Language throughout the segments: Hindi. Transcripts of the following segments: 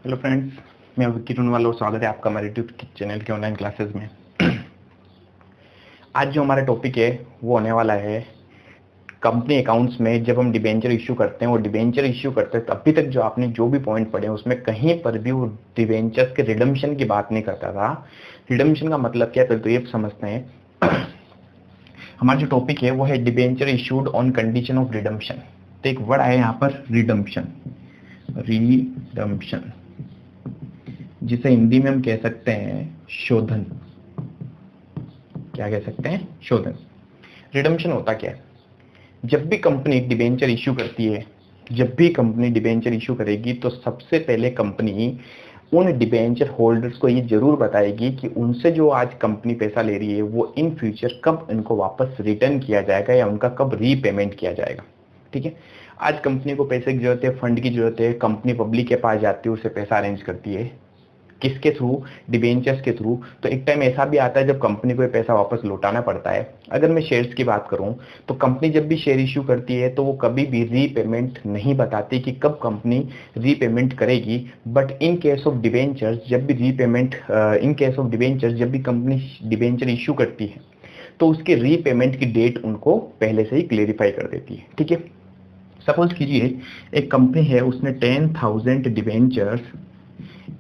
हेलो फ्रेंड्स, मैं विक्की टूनवाल और स्वागत है आपका हमारे यूट्यूब चैनल के ऑनलाइन क्लासेस में। आज जो हमारा टॉपिक है वो होने वाला है कंपनी अकाउंट्स में जब हम डिबेंचर इश्यू करते हैं और डिबेंचर इश्यू करते हैं तो अभी तक जो आपने जो भी पॉइंट पढ़े हैं उसमें कहीं पर भी वो डिबेंचर्स के रिडम्पशन की बात नहीं करता था। रिडम्पशन का मतलब क्या है पहले तो ये समझते हैं। हमारा जो टॉपिक है वो है debenture issued on condition of redemption. तो एक वर्ड आया यहाँ पर रिडम्पशन, रिडम्पशन जिसे हिंदी में हम कह सकते हैं शोधन। क्या कह सकते हैं? शोधन। रिडम्पशन होता क्या है? जब भी कंपनी डिबेंचर इश्यू करती है, जब भी कंपनी डिबेंचर इश्यू करेगी तो सबसे पहले कंपनी उन डिबेंचर होल्डर्स को ये जरूर बताएगी कि उनसे जो आज कंपनी पैसा ले रही है वो इन फ्यूचर कब इनको वापस रिटर्न किया जाएगा या उनका कब रीपेमेंट किया जाएगा। ठीक है, आज कंपनी को पैसे की जरूरत है, फंड की जरूरत है, कंपनी पब्लिक के पास जाती है, उसे पैसा अरेंज करती है। किसके थ्रू? डिबेंचर्स के थ्रू। तो एक टाइम ऐसा भी आता है जब कंपनी को ये पैसा वापस लौटाना पड़ता है। अगर मैं शेयर्स की बात करूं तो कंपनी जब भी शेयर इश्यू करती है तो वो कभी भी रीपेमेंट नहीं बताती कि कब कंपनी रीपेमेंट करेगी। But in case of debentures जब भी कंपनी डिबेंचर इश्यू करती है तो उसके रीपेमेंट की डेट उनको पहले से ही क्लेरिफाई कर देती है। ठीक है, सपोज कीजिए एक कंपनी है, उसने 10,000 debentures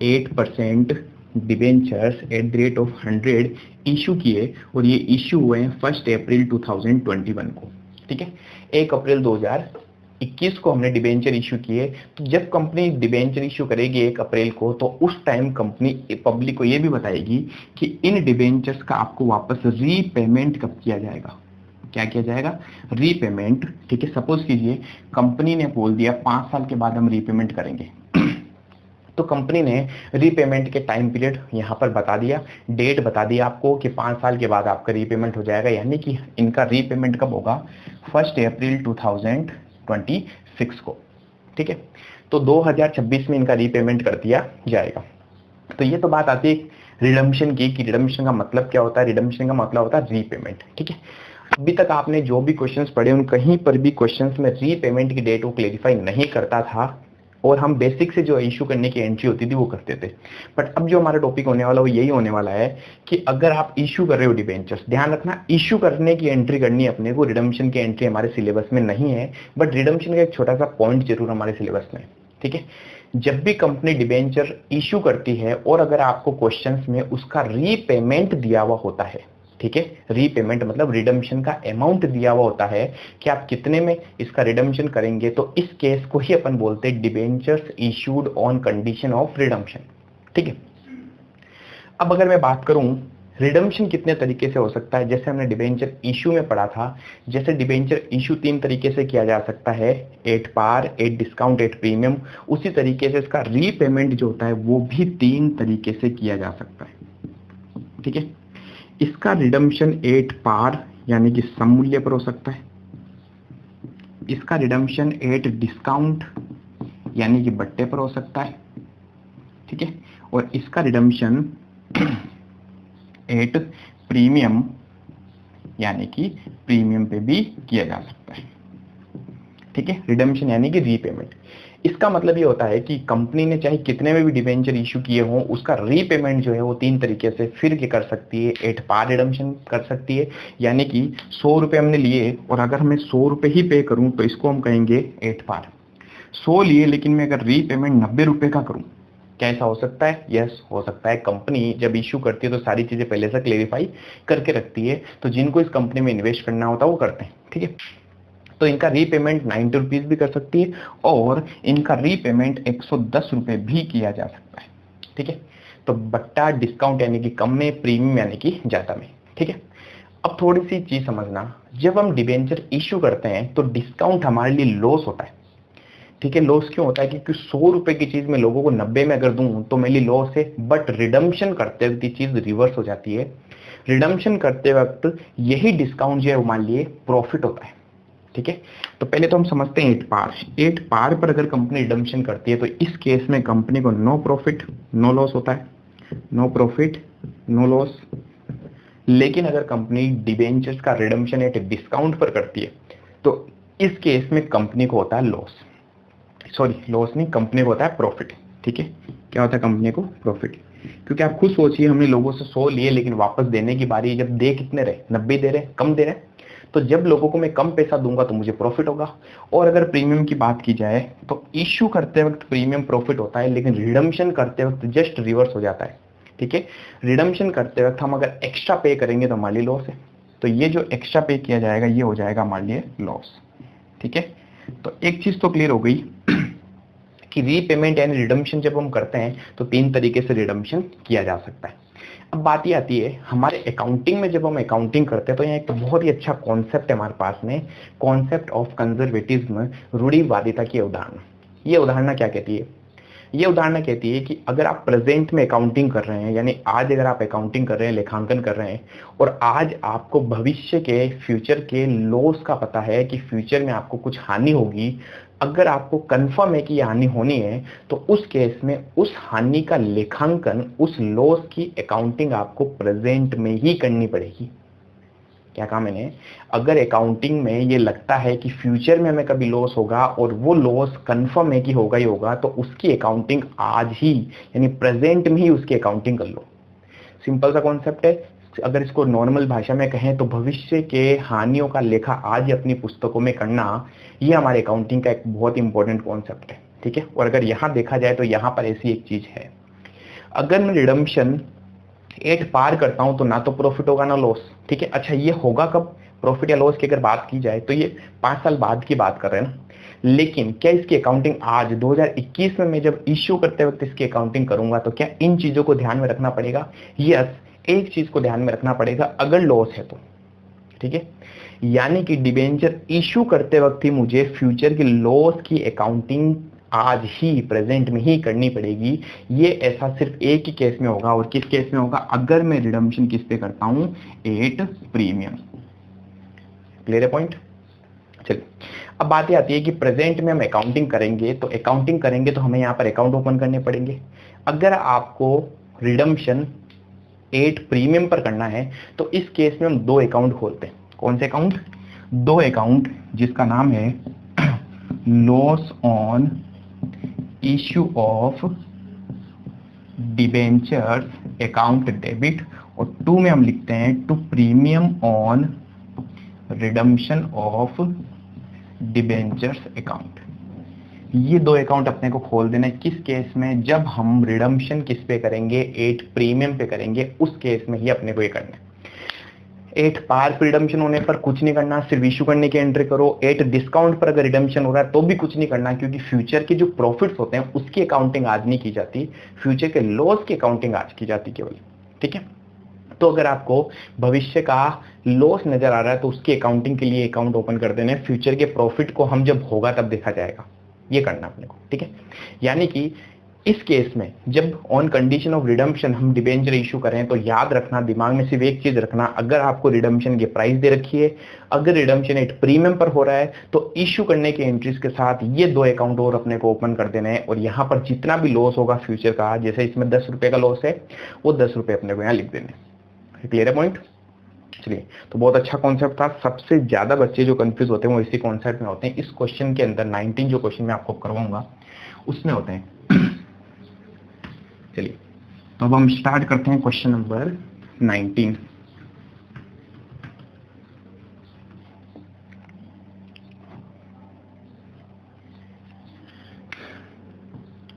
8% debentures at the rate of 100 issue किए और ये इशू हुए 1 अप्रैल 2021 को। ठीक है, 1 अप्रैल 2021 को हमने डिबेंचर इशू किए। तो जब कंपनी डिबेंचर इशू करेगी 1 अप्रैल को तो उस टाइम कंपनी पब्लिक को ये भी बताएगी कि इन डिबेंचर्स का आपको वापस रीपेमेंट कब किया जाएगा। क्या किया जाएगा? रीपेमेंट। ठीक है, सपोज कीजिए कंपनी ने बोल दिया 5 साल के बाद हम रीपेमेंट करेंगे। तो कंपनी ने रीपेमेंट के टाइम पीरियड यहाँ पर बता दिया, डेट बता दिया आपको कि 5 साल के बाद आपका रीपेमेंट हो जाएगा, यानी कि इनका रीपेमेंट कब होगा? 1 अप्रैल 2026 को। ठीक है, तो 2026 में इनका रीपेमेंट कर दिया जाएगा। तो ये तो बात आती है रिडम्पशन की कि रिडम्पशन का मतलब क्या होता है। रिडम्पशन का मतलब होता है रीपेमेंट। ठीक है, अभी तक आपने जो भी क्वेश्चंस पढ़े उन कहीं पर भी क्वेश्चंस में रीपेमेंट की डेट को क्लेरिफाई नहीं करता था और हम बेसिक से जो इशू करने की एंट्री होती थी वो करते थे। बट अब जो हमारा टॉपिक होने वाला वो यही होने वाला है कि अगर आप इशू कर रहे हो डिबेंचर्स, ध्यान रखना इशू करने की एंट्री करनी है अपने को, रिडम्पशन की एंट्री हमारे सिलेबस में नहीं है। बट रिडम्पशन का एक छोटा सा पॉइंट जरूर हमारे सिलेबस में। ठीक है, जब भी कंपनी डिबेंचर इशू करती है और अगर आपको क्वेश्चंस में उसका रीपेमेंट दिया हुआ होता है, ठीक है, रीपेमेंट मतलब रिडम्पशन का अमाउंट दिया हुआ होता है कि आप कितने में इसका रिडम्पशन करेंगे, तो इस केस को ही अपन बोलते हैं debentures issued on condition of redemption. ठीक है, अब अगर मैं बात करूं रिडम्पशन कितने तरीके से हो सकता है, जैसे हमने डिबेंचर इशू में पढ़ा था, जैसे डिबेंचर इशू 3 तरीके से किया जा सकता है, 8 पार, 8 डिस्काउंट, 8 प्रीमियम। उसी तरीके से इसका रीपेमेंट जो होता है वो भी 3 तरीके से किया जा सकता है। ठीक है, इसका रिडम्पशन 8 पार यानी कि सम मूल्य पर हो सकता है, इसका रिडम्पशन 8 डिस्काउंट यानी कि बट्टे पर हो सकता है। ठीक है, और इसका रिडम्पशन 8 प्रीमियम यानी कि प्रीमियम पे भी किया जा सकता है। ठीक है, रिडम्पशन यानी कि रीपेमेंट। इसका मतलब ये होता है कि कंपनी ने चाहे कितने में भी डिबेंचर इशू किए हों उसका रीपेमेंट जो है वो 3 तरीके से फिर कर सकती है। 8 पार रिडम्पशन कर सकती है, यानी कि 100 रुपए हमने लिए और अगर मैं 100 रुपए ही पे करूं तो इसको हम कहेंगे 8 पार। 100 लिए लेकिन मैं अगर रीपेमेंट 90 रुपए का करूं, क्या ऐसा हो सकता है? यस, हो सकता है। कंपनी जब इशू करती है तो सारी चीजें पहले से क्लेरिफाई करके रखती है, तो जिनको इस कंपनी में इन्वेस्ट करना होता है वो करते हैं। ठीक है, तो इनका रीपेमेंट 90 रुपीज भी कर सकती है और इनका रीपेमेंट 110 रुपए भी किया जा सकता है। ठीक है, तो बट्टा डिस्काउंट यानी कि कम में, प्रीमियम यानी कि ज्यादा में। ठीक है, अब थोड़ी सी चीज समझना, जब हम डिबेंचर इश्यू करते हैं तो डिस्काउंट हमारे लिए लॉस होता है। ठीक है, लॉस क्यों होता है? क्योंकि 100 रुपए की चीज मैं लोगों को 90 में अगर दूं तो मेरे लिए लॉस है। बट रिडम्पशन करते वक्त ये चीज रिवर्स हो जाती है। रिडम्पशन करते वक्त यही डिस्काउंट जो है मान लिए प्रॉफिट होता है। ठीक है, तो पहले तो हम समझते हैं 8 पार। 8 पार पर अगर कंपनी रिडम्पशन करती है तो इस केस में कंपनी को नो प्रॉफिट नो लॉस होता है, नो प्रॉफिट नो लॉस। लेकिन अगर कंपनी डिबेंचर्स का रिडम्पशन एट डिस्काउंट पर करती है तो इस केस में कंपनी को होता है लॉस। सॉरी, लॉस नहीं, कंपनी को होता है प्रॉफिट। ठीक है, क्या होता है कंपनी को? प्रॉफिट। क्योंकि आप खुद सोचिए, हमने लोगों से 100 लिए लेकिन वापस देने की बारी जब दे कितने रहे? 90 दे रहे, कम दे रहे। तो जब लोगों को मैं कम पैसा दूंगा तो मुझे प्रॉफिट होगा। और अगर प्रीमियम की बात की जाए तो इश्यू करते वक्त प्रीमियम प्रॉफिट होता है, लेकिन रिडम्पशन करते वक्त जस्ट रिवर्स हो जाता है। ठीक है, रिडम्पशन करते वक्त हम अगर एक्स्ट्रा पे करेंगे तो हमारे लिए लॉस है। तो ये जो एक्स्ट्रा पे किया जाएगा ये हो जाएगा हमारे लिए लॉस। ठीक है, तो एक चीज तो क्लियर हो गई कि रीपेमेंट यानी रिडम्पशन जब हम करते हैं तो 3 तरीके से रिडम्पशन किया जा सकता है। अब बात ये आती है हमारे अकाउंटिंग में, जब हम अकाउंटिंग करते हैं तो यहाँ एक बहुत ही अच्छा कॉन्सेप्ट है हमारे पास में, कॉन्सेप्ट ऑफ कंजर्वेटिज्म, रूढ़िवादिता की अवधारणा। ये अवधारणा क्या कहती है? ये उदाहरण कहती है कि अगर आप प्रेजेंट में अकाउंटिंग कर रहे हैं, यानी आज अगर आप अकाउंटिंग कर रहे हैं, लेखांकन कर रहे हैं, और आज आपको भविष्य के फ्यूचर के लॉस का पता है कि फ्यूचर में आपको कुछ हानि होगी, अगर आपको कंफर्म है कि ये हानि होनी है, तो उस केस में उस हानि का लेखांकन, उस लॉस की अकाउंटिंग आपको प्रेजेंट में ही करनी पड़ेगी। क्या कहा मैंने? अगर अकाउंटिंग में ये लगता है कि फ्यूचर में हमें कभी लॉस होगा और वो लॉस कंफर्म है कि होगा ही होगा, तो उसकी अकाउंटिंग आज ही यानी प्रेजेंट में ही उसकी अकाउंटिंग कर लो। सिंपल सा कॉन्सेप्ट है। अगर इसको नॉर्मल भाषा में कहें तो भविष्य के हानियों का लेखा आज ही अपनी पुस्तकों में करना, ये हमारे अकाउंटिंग का एक बहुत इंपॉर्टेंट कॉन्सेप्ट है। ठीक है, और अगर यहाँ देखा जाए तो यहाँ पर ऐसी एक चीज है, अगर मैं रिडम्पशन 8 पार करता हूं तो ना तो प्रॉफिट होगा ना लॉस। ठीक है, अच्छा ये होगा कब? प्रॉफिट या लॉस की अगर बात की जाए तो ये 5 साल बाद की बात कर रहे हैं ना, लेकिन क्या इसकी अकाउंटिंग आज 2021 में मैं जब इश्यू करते वक्त इसकी अकाउंटिंग करूंगा तो क्या इन चीजों को ध्यान में रखना पड़ेगा? यस, एक चीज को ध्यान में रखना पड़ेगा, अगर लॉस है तो। ठीक है, यानी कि डिबेंचर इश्यू करते वक्त ही मुझे फ्यूचर की लॉस की अकाउंटिंग आज ही प्रेजेंट में ही करनी पड़ेगी। ये ऐसा सिर्फ एक ही केस में होगा, और किस केस में होगा? अगर मैं रिडम्पशन किस पे करता हूं? 8 प्रीमियम। क्लियर है पॉइंट? चलिए, अब बात ये आती है कि प्रेजेंट में हम अकाउंटिंग करेंगे, तो अकाउंटिंग करेंगे तो हमें यहाँ पर अकाउंट ओपन करने पड़ेंगे। अगर आपको रिडम्पशन 8 प्रीमियम पर करना है तो इस केस में हम 2 अकाउंट खोलते हैं। कौन से अकाउंट? 2 अकाउंट, जिसका नाम है loss on issue of debentures account debit, और 2 में हम लिखते हैं to premium on redemption of debentures account. ये 2 अकाउंट अपने को खोल देना है। किस केस में? जब हम रिडम्पशन किस पे करेंगे? 8 प्रीमियम पे करेंगे, उस केस में ही अपने को ये करना है। 8 पार पे रिडम्पशन होने पर कुछ नहीं करना, सिर्फ इशू करने की एंट्री करो। 8 डिस्काउंट पर अगर रिडम्पशन हो रहा है तो भी कुछ नहीं करना, क्योंकि फ्यूचर के जो प्रॉफिट्स होते हैं उसकी अकाउंटिंग आज नहीं की जाती, फ्यूचर के लॉस की अकाउंटिंग आज की जाती केवल। ठीक है, तो अगर आपको भविष्य का लॉस नजर आ रहा है तो उसकी अकाउंटिंग के लिए अकाउंट ओपन कर देने, फ्यूचर के प्रॉफिट को हम जब होगा तब देखा जाएगा, ये करना अपने को। ठीक है, यानी कि इस केस में जब ऑन कंडीशन ऑफ रिडम्पशन हम डिबेंचर इशू करें तो याद रखना, दिमाग में सिर्फ एक चीज रखना, अगर आपको रिडम्पशन की प्राइस दे रखी है, अगर रिडम्पशन 8 प्रीमियम पर हो रहा है तो इशू करने के एंट्रीज के साथ ये 2 अकाउंट और अपने को ओपन कर देना है, और यहाँ पर जितना भी लॉस होगा फ्यूचर का, जैसे इसमें 10 रुपए का लॉस है, वो 10 रुपए अपने को यहाँ लिख देने। क्लियर है पॉइंट? चलिए, तो बहुत अच्छा कॉन्सेप्ट था। सबसे ज्यादा बच्चे जो कंफ्यूज होते हैं वो इसी कॉन्सेप्ट में होते हैं। इस क्वेश्चन के अंदर 19 जो क्वेश्चन मैं आपको करवाऊंगा उसमें होते हैं। चलिए, तो अब हम स्टार्ट करते हैं क्वेश्चन नंबर 19।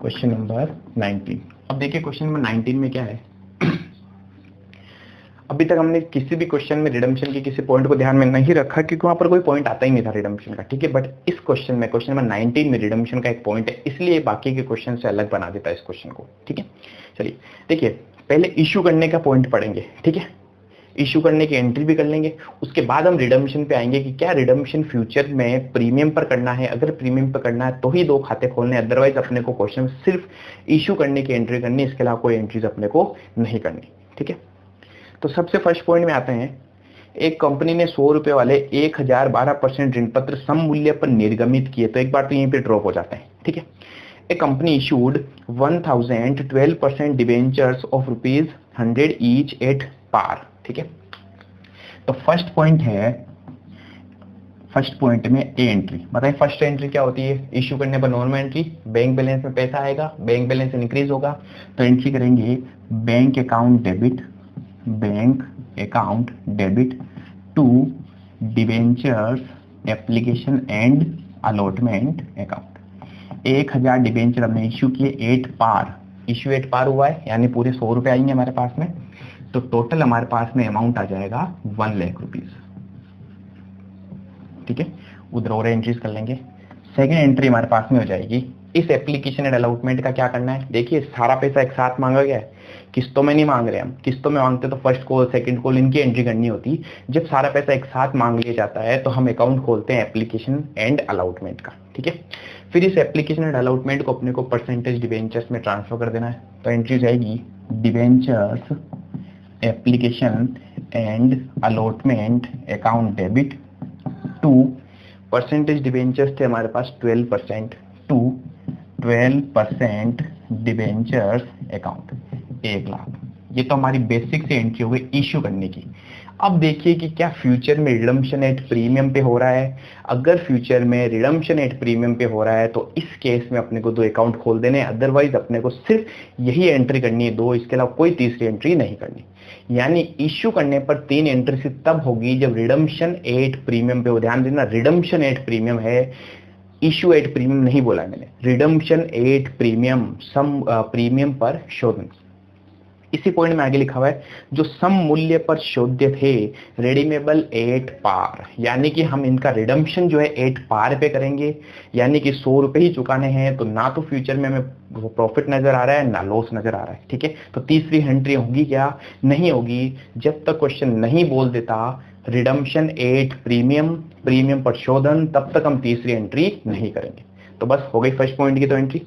Question number 19। अब देखिए क्वेश्चन नंबर 19 में क्या है। अभी तक हमने किसी भी क्वेश्चन में रिडम्पशन के किसी पॉइंट को ध्यान में नहीं रखा, क्योंकि वहां पर कोई पॉइंट आता ही नहीं था रिडम्पशन का। ठीक है, बट इस क्वेश्चन में, क्वेश्चन नंबर 19 में रिडम्पशन का एक पॉइंट है, इसलिए बाकी के क्वेश्चन से अलग बना देता है इस क्वेश्चन को। ठीक है, चलिए देखिए, पहले इश्यू करने का पॉइंट पढ़ेंगे। ठीक है, इश्यू करने की एंट्री भी कर लेंगे, उसके बाद हम रिडम्पशन पे आएंगे कि क्या रिडम्पशन फ्यूचर में प्रीमियम पर करना है, अगर प्रीमियम पर करना है तो ही 2 खाते खोलने, अदरवाइज अपने को क्वेश्चन सिर्फ इश्यू करने की एंट्री करनी, इसके अलावा कोई एंट्रीज अपने को नहीं करनी। ठीक है, तो सबसे फर्स्ट पॉइंट में आते हैं। एक कंपनी ने 100 रुपए वाले 1012% ऋण पत्र सम मूल्य पर निर्गमित किए, तो एक बार तो यहीं पे ड्रॉप हो जाते हैं। ठीक है, a company issued 1012% debentures of ₹100 each at par. ठीक है, तो फर्स्ट पॉइंट है फर्स्ट पॉइंट में ए एंट्री बताइए। फर्स्ट एंट्री क्या होती है? इश्यू करने पर नॉर्मल एंट्री, बैंक बैलेंस में पैसा आएगा, बैंक बैलेंस इंक्रीज होगा तो एंट्री करेंगे bank account debit to debentures application and allotment account. 1000 debenture हमने इश्यू किए, 8 पार, इश्यू 8 पार हुआ है यानी पूरे 100 रुपए आएंगे हमारे पास में, तो टोटल हमारे पास में अमाउंट आ जाएगा 1 लाख रुपीज। ठीक है, उधर और एंट्रीज कर लेंगे। सेकंड एंट्री हमारे पास में हो जाएगी, इस एप्लीकेशन एंड अलॉटमेंट का क्या करना है? देखिए सारा पैसा एक साथ मांगा गया है, किस्तों में नहीं मांग रहे हम। किस्तों में मांगते तो फर्स्ट कॉल सेकंड कॉल इनकी एंट्री करनी होती। जब सारा पैसा एक साथ मांग लिया जाता है तो हम अकाउंट खोलते हैं एप्लीकेशन एंड अलॉटमेंट का। ठीक है, फिर इस एप्लीकेशन एंड अलॉटमेंट को अपने को परसेंटेज डिबेंचर्स में ट्रांसफर कर देना है। तो एंट्री जाएगी debentures application and allotment account debit to percentage debentures थे हमारे पास 12% टू 12% डिबेंचर्स अकाउंट 1 लाख। ये तो हमारी बेसिक से एंट्री हो गई इश्यू करने की। अब देखिए कि क्या फ्यूचर में रिडम्पशन एट प्रीमियम पे हो रहा है। अगर फ्यूचर में रिडम्पशन एट प्रीमियम पे हो रहा है तो इस केस में अपने को 2 अकाउंट खोल देने, अदरवाइज अपने को सिर्फ यही एंट्री करनी है 2, इसके अलावा कोई तीसरी एंट्री नहीं करनी। यानी इश्यू करने पर 3 एंट्री सिर्फ तब होगी जब रिडम्पशन एट प्रीमियम पे हो। ध्यान देना, रिडम्पशन एट प्रीमियम है, इश्यू एट प्रीमियम नहीं बोला मैंने, रिडम्पशन एट प्रीमियम, सम प्रीमियम पर शोधन। इसी पॉइंट में आगे लिखा हुआ है जो सम मूल्य पर शोध्य थे रिडीमेबल एट पार, यानी कि हम इनका रिडम्पशन जो है 8 पार पे करेंगे, यानी कि 100 रुपए ही चुकाने हैं। तो ना तो फ्यूचर में हमें प्रॉफिट नजर आ रहा है ना लॉस नजर आ रहा है। ठीक है, तो तीसरी एंट्री होगी क्या? नहीं होगी। जब तक क्वेश्चन नहीं बोल देता रिडम्पशन एट प्रीमियम, प्रीमियम पर शोधन, तब तक हम तीसरी एंट्री नहीं करेंगे। तो बस हो गई फर्स्ट पॉइंट की तो एंट्री।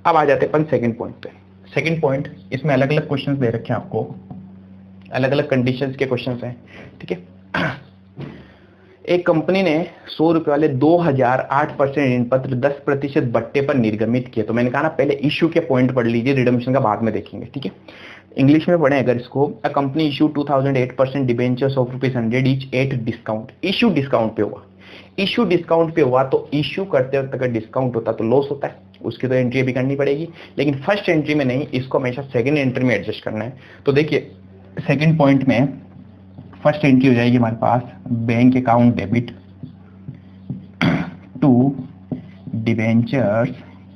अब आ जाते हैं सेकंड पॉइंट पे। सेकंड पॉइंट, इसमें अलग अलग क्वेश्चंस दे रखे हैं आपको, अलग अलग कंडीशंस के क्वेश्चंस हैं। ठीक है, एक कंपनी ने 100 रुपए वाले 2008% ऋण पत्र 10% बट्टे पर निर्गमित किए। तो मैंने कहा ना पहले इश्यू के पॉइंट पढ़ लीजिए, रिडम्पशन का बाद में देखेंगे। ठीक है, इंग्लिश में पढ़े अगर इसको, a company issue 2008% debentures of ₹100 each at discount. Issue discount पे हुआ, इश्यू डिस्काउंट पे हुआ तो इश्यू करते वक्त अगर डिस्काउंट होता तो लॉस होता है, उसकी तो एंट्री भी करनी पड़ेगी। लेकिन फर्स्ट एंट्री में नहीं, इसको हमेशा सेकंड एंट्री में एडजस्ट करना है। तो देखिए सेकंड पॉइंट में फर्स्ट एंट्री हो जाएगी हमारे पास bank account debit to debentures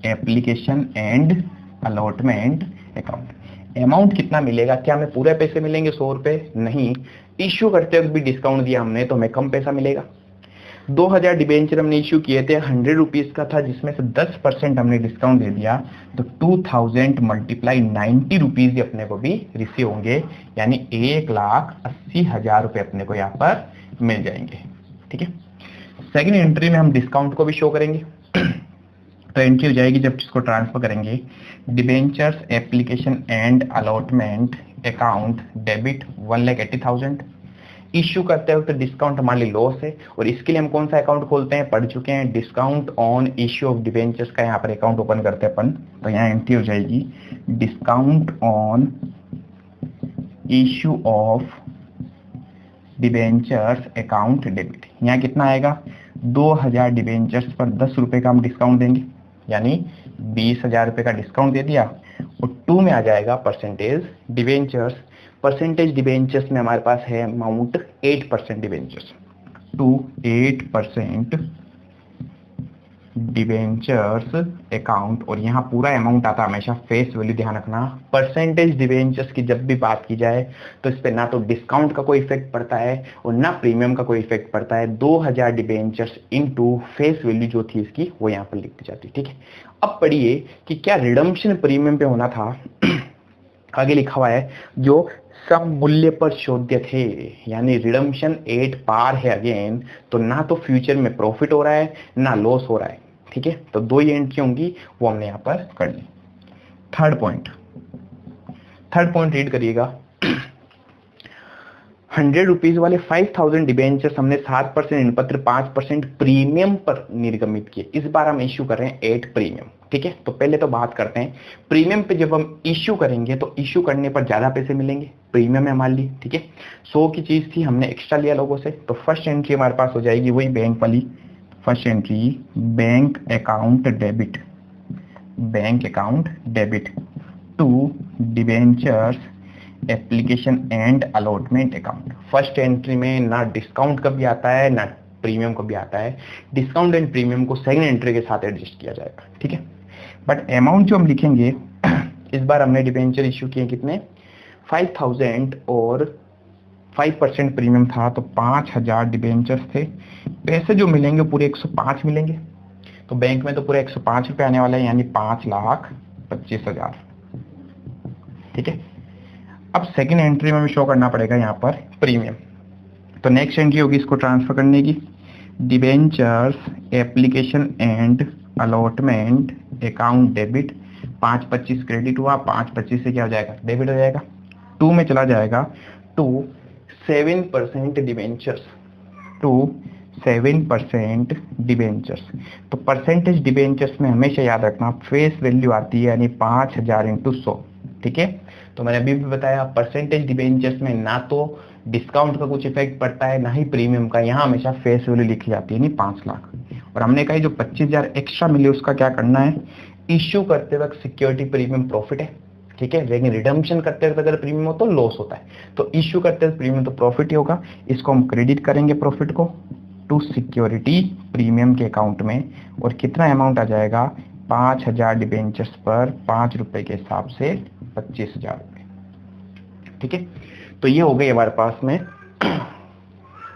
application and allotment account. Amount कितना मिलेगा? क्या हमें पूरे पैसे मिलेंगे 100 रुपए? नहीं, इश्यू करते वक्त भी डिस्काउंट दिया हमने तो हमें कम पैसा मिलेगा। 2000 डिबेंचर हमने इश्यू किए थे, 100 रुपीज का था, जिसमें से 10% हमने डिस्काउंट दे दिया तो 2000 मल्टीप्लाई 90 रुपीज अपने को भी रिसीव होंगे, यानी 1,80,000 रुपए अपने को यहाँ पर मिल जाएंगे। ठीक है, सेकेंड एंट्री में हम डिस्काउंट को भी शो करेंगे। तो एंट्री हो जाएगी जब इसको ट्रांसफर करेंगे debentures application and allotment account debit 1,80,000। Issue करते वक्त डिस्काउंट हमारे लिए लॉस है और इसके लिए हम कौन सा अकाउंट खोलते हैं? पढ़ चुके हैं, discount on issue of debentures का यहाँ पर अकाउंट ओपन करते हैं अपन। तो यहाँ एंट्री हो जाएगी discount on issue of debentures account debit. यहाँ कितना आएगा? 2000 डिबेंचर्स पर 10 रुपए का हम डिस्काउंट देंगे, यानी 20,000 रुपए का डिस्काउंट दे दिया। और 2 में आ जाएगा परसेंटेज डिबेंचर्स। परसेंटेज डिबेंचर्स में हमारे पास है amount 8% debentures to 8% debentures account. और यहाँ पूरा अमाउंट आता है हमेशा फेस वैल्यू, ध्यान रखना। परसेंटेज डिबेंचर्स की जब भी बात की जाए तो इस पे ना तो डिस्काउंट का कोई इफेक्ट पड़ता है और ना प्रीमियम का कोई इफेक्ट पड़ता है। 2000 डिबेंचर्स इनटू फेस वैल्यू जो थी इसकी वो यहाँ पर लिख दी जाती है। ठीक है, अब पढ़िए कि क्या रिडम्पशन प्रीमियम पे होना था। आगे लिखा हुआ है जो सम मूल्य पर शोध्य थे, यानी रिडम्पशन 8 पार है अगेन, तो ना तो फ्यूचर में प्रॉफिट हो रहा है ना लॉस हो रहा है। ठीक है, तो 2 ही एंट्री होंगी, वो हमने यहाँ पर कर ली। थर्ड पॉइंट रीड करिएगा। ₹100 वाले 5000 डिबेंचर्स हमने 7% ऋण पत्र 5% प्रीमियम पर निर्गमित किए। इस बार हम इश्यू कर रहे हैं 8 प्रीमियम। ठीक है, तो पहले तो बात करते हैं प्रीमियम पे। जब हम इश्यू करेंगे तो इश्यू करने पर ज्यादा पैसे मिलेंगे, प्रीमियम है मान ली। ठीक है, 100 की चीज थी, हमने एक्स्ट्रा लिया लोगों से, तो फर्स्ट एंट्री हमारे पास हो जाएगी वही बैंक वाली। First entry bank account debit, bank account debit to debentures application and allotment account. First entry में ना डिस्काउंट कभी आता है ना प्रीमियम कभी आता है। डिस्काउंट एंड प्रीमियम को सेकंड एंट्री के साथ एडजस्ट किया जाएगा। ठीक है, बट अमाउंट जो हम लिखेंगे इस बार हमने डिबेंचर इश्यू किए कितने, 5000 और 5% प्रीमियम था, तो 5000 डिबेंचर्स थे। पैसे जो मिलेंगे पूरे 105 मिलेंगे। तो बैंक में तो पूरे 105 रुपए आने वाला है, यानी 5,25,000। ठीक है, अब सेकंड एंट्री में भी शो करना पड़ेगा यहाँ पर प्रीमियम। तो नेक्स्ट एंट्री होगी इसको ट्रांसफर करने की, debentures application and allotment account debit. 5,25 credit हुआ, 5,25 से क्या हो जाएगा, डेबिट हो जाएगा। 2 में चला जाएगा टू 7% डिबेंचर्स, टू 7% डिबेंचर्स। तो परसेंटेज डिबेंचर्स में हमेशा याद रखना फेस वैल्यू आती है, यानी 5,000 × 100। ठीक है, तो मैंने अभी भी बताया परसेंटेज डिबेंचर्स में ना तो डिस्काउंट का कुछ इफेक्ट पड़ता है ना ही प्रीमियम का, यहाँ हमेशा फेस वैल्यू लिखी जाती है, यानी 5 लाख। और हमने कहा जो 25,000 एक्स्ट्रा मिले उसका क्या करना है, इश्यू करते वक्त सिक्योरिटी प्रीमियम प्रॉफिट है। ठीक है, लेकिन रिडम्पशन करते वक्त अगर प्रीमियम हो तो लॉस होता है, तो इश्यू करते वक्त प्रीमियम तो प्रॉफिट ही होगा। इसको हम क्रेडिट करेंगे प्रॉफिट को टू सिक्योरिटी प्रीमियम के अकाउंट में, और कितना अमाउंट आ जाएगा, 5,000 डिबेंचर्स पर 5 रुपए के हिसाब से 25,000 रुपए। ठीक है, तो ये हो गई हमारे पास में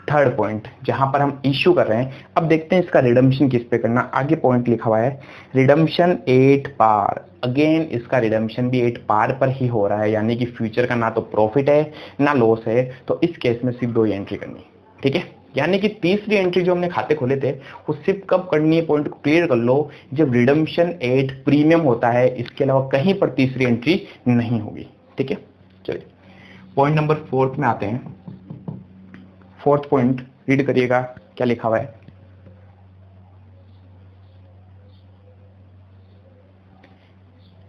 थर्ड पॉइंट जहां पर हम इश्यू कर रहे हैं। अब देखते हैं इसका रिडम्पशन किस पे करना। आगे पॉइंट लिखा हुआ है रिडम्पशन 8 पार। अगेन इसका रिडम्पशन भी 8 पार पर ही हो रहा है, यानी कि फ्यूचर का ना तो प्रॉफिट है ना लॉस है, तो इस केस में सिर्फ 2 ही एंट्री करनी। ठीक है, यानी कि तीसरी एंट्री जो हमने खाते खोले थे वो सिर्फ कब करनी है, पॉइंट को क्लियर कर लो, जब रिडम्पशन 8 प्रीमियम होता है। इसके अलावा कहीं पर तीसरी एंट्री नहीं होगी। ठीक है, चलिए पॉइंट नंबर 4 में आते हैं। 4th पॉइंट रीड करिएगा क्या लिखा हुआ है।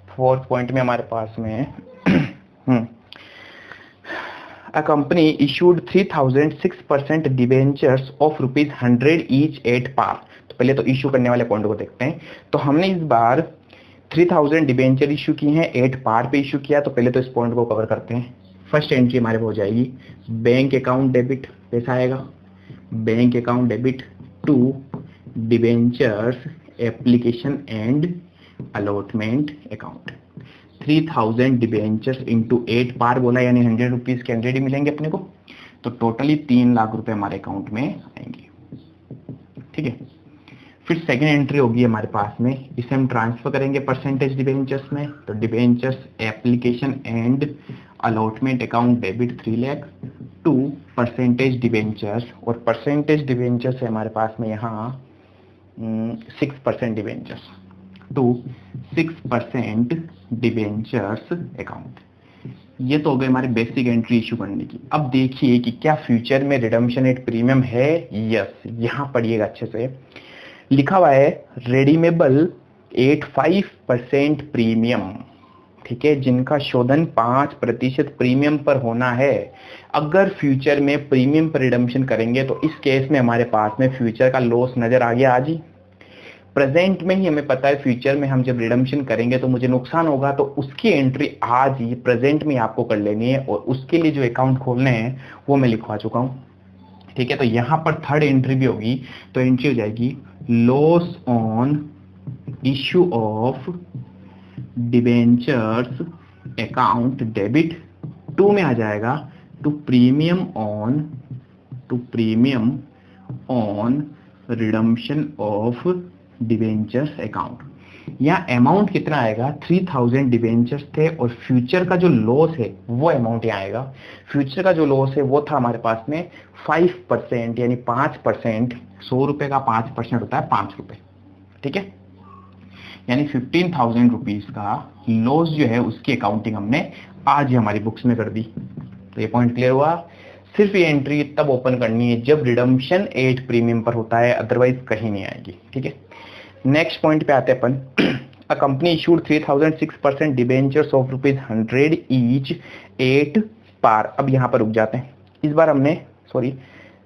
फोर्थ पॉइंट में हमारे पास में A company issued 3,006% debentures of ₹100 each at par। तो पहले तो इश्यू करने वाले पॉइंट को देखते हैं। तो हमने इस बार 3,000 डिबेंचर इश्यू की हैं, 8 पार पे इश्यू किया। तो पहले तो इस पॉइंट को कवर करते हैं। फर्स्ट एंट्री हमारे हो जाएगी बैंक अकाउंट डेबिट, पैसा आएगा bank account debit to debentures application and allotment account. 3,000 debentures into 8 par बोला, यानी 100 रुपीज के 100 ही मिलेंगे अपने को। तो टोटली 3 लाख रुपए हमारे अकाउंट में आएंगे। ठीक है, फिर सेकंड एंट्री होगी हमारे पास में, इसे हम ट्रांसफर करेंगे परसेंटेज डिबेंचर्स में। तो debentures application and allotment account debit 3 lakh to percentage debentures, और परसेंटेज डिबेंचर्स है हमारे पास में यहाँ 6% डिबेंचर्स टू 6% डिबेंचर्स अकाउंट। ये तो हो गए हमारे बेसिक एंट्री इशू करने की। अब देखिए कि क्या फ्यूचर में रिडम्पशन एट प्रीमियम है। यस, यहाँ पढ़िएगा अच्छे से, लिखा हुआ है रेडीमेबल 85% प्रीमियम। ठीक है, जिनका शोधन 5% प्रीमियम पर होना है। अगर फ्यूचर में प्रीमियम पर रिडम्पशन करेंगे तो इस केस में हमारे पास में फ्यूचर का लॉस नजर आ गया आज ही। प्रेजेंट में ही हमें पता है फ्यूचर में हम जब रिडम्पशन करेंगे तो मुझे नुकसान होगा, तो उसकी एंट्री आज ही प्रेजेंट में आपको कर लेनी है, और उसके लिए जो अकाउंट खोलने हैं वो मैं लिखवा चुका हूं। ठीक है, तो यहां पर थर्ड एंट्री भी होगी। तो एंट्री हो जाएगी loss on issue of debentures account debit. 2 में आ जाएगा to premium on redemption of debentures account. यहाँ अमाउंट कितना आएगा, 3,000 डिबेंचर्स थे, और फ्यूचर का जो लॉस है वो अमाउंट यहाँ आएगा। फ्यूचर का जो लॉस है वो था हमारे पास में 5%, यानी 5%। 100 रुपए का 5% होता है 5 रुपए। ठीक है, यानी 15,000 रुपीज का लॉस जो है उसकी अकाउंटिंग हमने आज ही हमारी बुक्स में कर दी। तो ये पॉइंट क्लियर हुआ। सिर्फ ये एंट्री तब ओपन करनी है जब रिडम्पशन 8 प्रीमियम पर होता है, अदरवाइज कहीं नहीं आएगी। ठीक है, नेक्स्ट पॉइंट पे आते हैं अपन। A company issued 3006% debentures of ₹100 each 8 par. अब यहाँ पर रुक जाते हैं, इस बार हमने सॉरी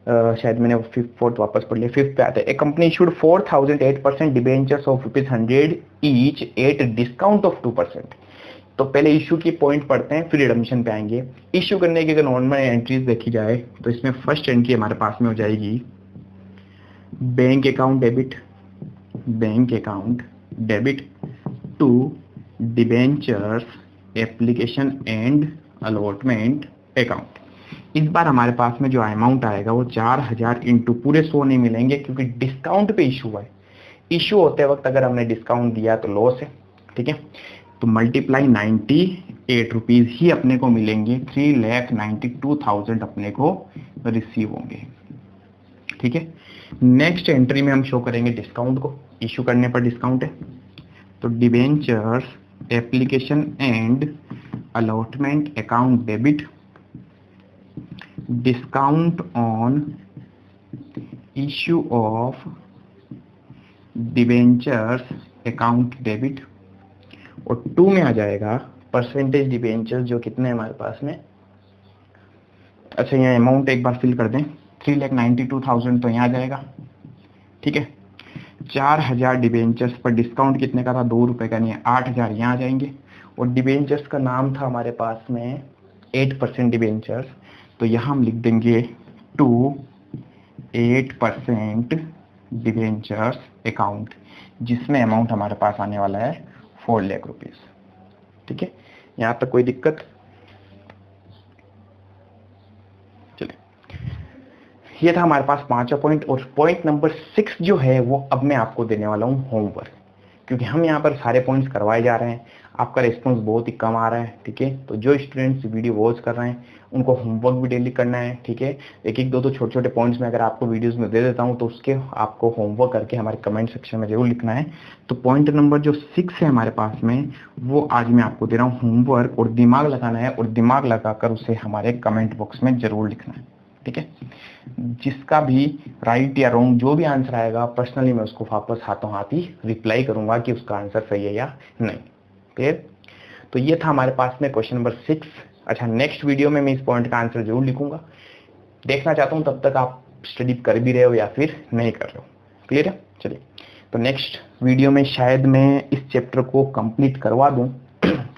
शायद मैंने फोर्थ वापस पढ़ लिया, फिफ्थ पे आते हैं। A company issued 4008% debentures of ₹100 each at discount of 2%। तो पहले इशू की पॉइंट पढ़ते हैं, फिर रिडम्पशन पे आएंगे। इशू करने की अगर नॉर्मल एंट्रीज देखी जाए तो इसमें फर्स्ट एंट्री हमारे पास में हो जाएगी bank account debit to debentures application and allotment account. इस बार हमारे पास में जो अमाउंट आएगा वो 4000 इंटू पूरे 100 नहीं मिलेंगे क्योंकि डिस्काउंट पे इशू है। इशू होते वक्त अगर हमने डिस्काउंट दिया तो लॉस है। ठीक है, तो मल्टीप्लाई 98 रुपीज ही अपने को मिलेंगे, 3,92,000 अपने को रिसीव होंगे। ठीक है, नेक्स्ट एंट्री में हम शो करेंगे डिस्काउंट को, इशू करने पर डिस्काउंट है। तो debentures application and allotment account debit discount on issue of debentures account debit, और 2 में आ जाएगा परसेंटेज डिबेंचर्स जो कितने हमारे पास में। अच्छा, यहाँ अमाउंट एक बार फिल कर दें, 3,92,000 तो यहाँ आ जाएगा। ठीक है, 4000 डिबेंचर्स पर डिस्काउंट कितने का था, 2 रुपए का, नहीं 8000 यहाँ आ जाएंगे। और डिबेंचर्स का नाम था हमारे पास में 8% डिबेंचर्स, तो यहाँ हम लिख देंगे टू 8% डिबेंचर्स अकाउंट, जिसमें अमाउंट हमारे पास आने वाला है 4 लाख रुपीज। ठीक है, यहाँ तक कोई दिक्कत? चलिए, ये था हमारे पास 5वां पॉइंट। और पॉइंट नंबर 6 जो है वो अब मैं आपको देने वाला हूँ होमवर्क, क्योंकि हम यहाँ पर सारे पॉइंट्स करवाए जा रहे हैं, आपका रिस्पॉन्स बहुत ही कम आ रहा है। ठीक है, तो जो स्टूडेंट्स वीडियो वॉच कर रहे हैं उनको होमवर्क भी डेली करना है। ठीक है, एक दो छोटे छोटे पॉइंट्स में अगर आपको वीडियोस में दे देता हूं तो उसके आपको होमवर्क करके हमारे कमेंट सेक्शन में जरूर लिखना है। तो पॉइंट नंबर जो 6 है हमारे पास में, वो आज मैं आपको दे रहा हूँ होमवर्क, और दिमाग लगाना है, और दिमाग लगाकर उसे हमारे कमेंट बॉक्स में जरूर लिखना है। ठीक है, जिसका भी राइट या रॉन्ग जो भी आंसर आएगा, पर्सनली मैं उसको वापस हाथों हाथ ही रिप्लाई करूंगा कि उसका आंसर सही है या नहीं। क्लियर? तो ये था हमारे पास में क्वेश्चन नंबर 6। अच्छा, नेक्स्ट वीडियो में मैं इस पॉइंट का आंसर जरूर लिखूंगा। देखना चाहता हूं तब तक आप स्टडी कर भी रहे हो या फिर नहीं कर रहे हो। क्लियर है? चलिए, तो नेक्स्ट वीडियो में शायद मैं इस चैप्टर को कंप्लीट करवा दूं।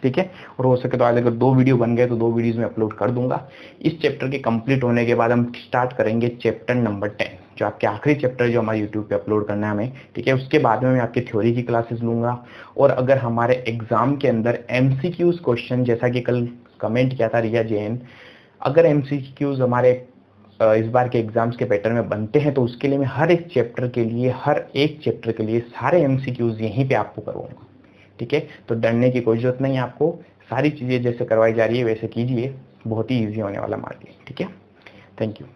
ठीक है, और हो सके तो आज अगर 2 वीडियो बन गए तो 2 वीडियोस में अपलोड कर दूंगा। इस चैप्टर के कंप्लीट होने के बाद हम स्टार्ट करेंगे चैप्टर नंबर 10, जो आपके आखिरी चैप्टर जो हमारे यूट्यूब पे अपलोड करना है हमें। ठीक है, उसके बाद में मैं आपकी थ्योरी की क्लासेस लूंगा। और अगर हमारे एग्जाम के अंदर MCQs क्वेश्चन, जैसा कि कल कमेंट किया था रिया जैन, अगर MCQs हमारे इस बार के एग्जाम्स के पैटर्न में बनते हैं तो उसके लिए मैं हर एक चैप्टर के लिए सारे MCQs यहीं पे आपको करवाऊंगा। ठीक है, तो डरने की कोई जरूरत नहीं है आपको, सारी चीजें जैसे करवाई जा रही है वैसे कीजिए, बहुत ही ईजी होने वाला हमारे लिए। ठीक है, थैंक यू।